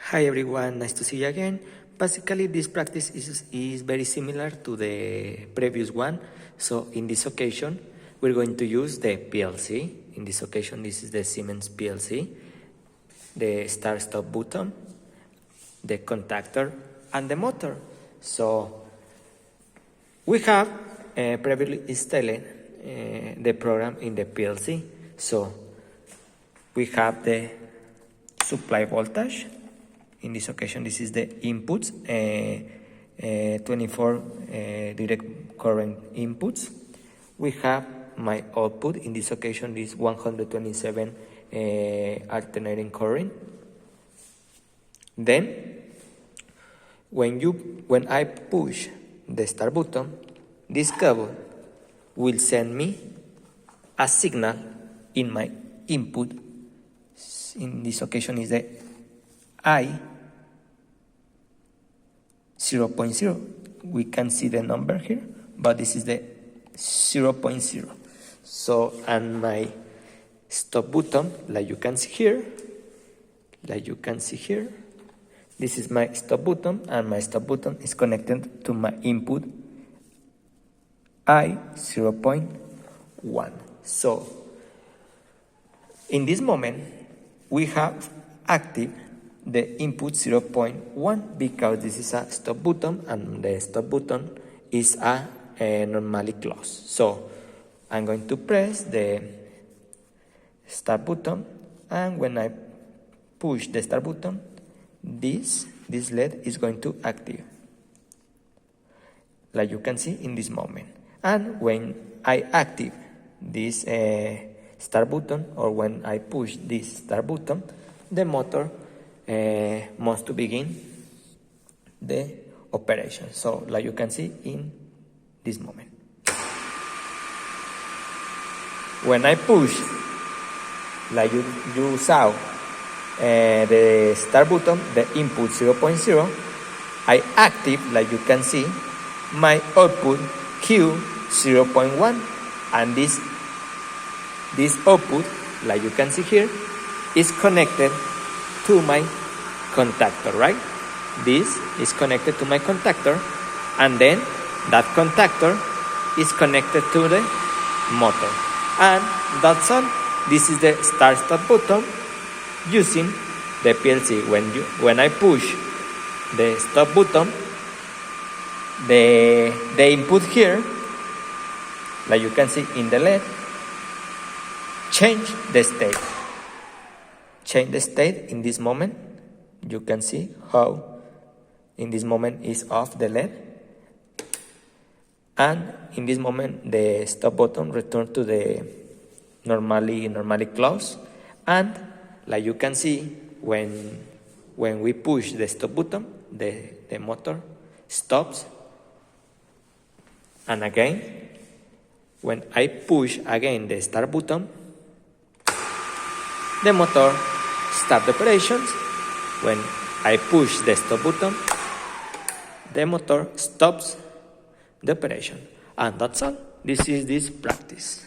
Hi everyone, nice to see you again. Basically, this practice is very similar to the previous one. So in this occasion, we're going to use the PLC. In this occasion, this is the Siemens PLC, the start-stop button, the contactor, and the motor. So we have previously installed the program in the PLC. So we have the supply voltage. In this occasion, this is the inputs, 24 direct current inputs. We have my output. In this occasion, this 127 alternating current. Then, when I push the start button, this cable will send me a signal in my input. In this occasion, is the I 0.0. We can see the number here, but this is the 0.0. So, and my stop button, like you can see here, this is my stop button, and my stop button is connected to my input I 0.1. So, in this moment, we have active the input 0.1 because this is a stop button and the stop button is normally closed. So I'm going to press the start button, and when I push the start button, this LED is going to active, like you can see in this moment. And when I active this start button, or when I push this start button, the motor wants to begin the operation. So, like you can see in this moment. When I push, like you saw, the start button, the input 0.0, I active, like you can see, my output Q 0.1, and this output, like you can see here, is connected to my contactor, right? This is connected to my contactor, and then that contactor is connected to the motor. And that's all. This is the start-stop button using the PLC. When I push the stop button, the input here, like you can see in the LED, change the state. Change the state in this moment. You can see how in this moment is off the LED, and in this moment the stop button returns to the normally closed. And like you can see, when we push the stop button, the motor stops. And again, when I push again the start button, the motor stops the operations. When I push the stop button, the motor stops the operation. And that's all. This is this practice.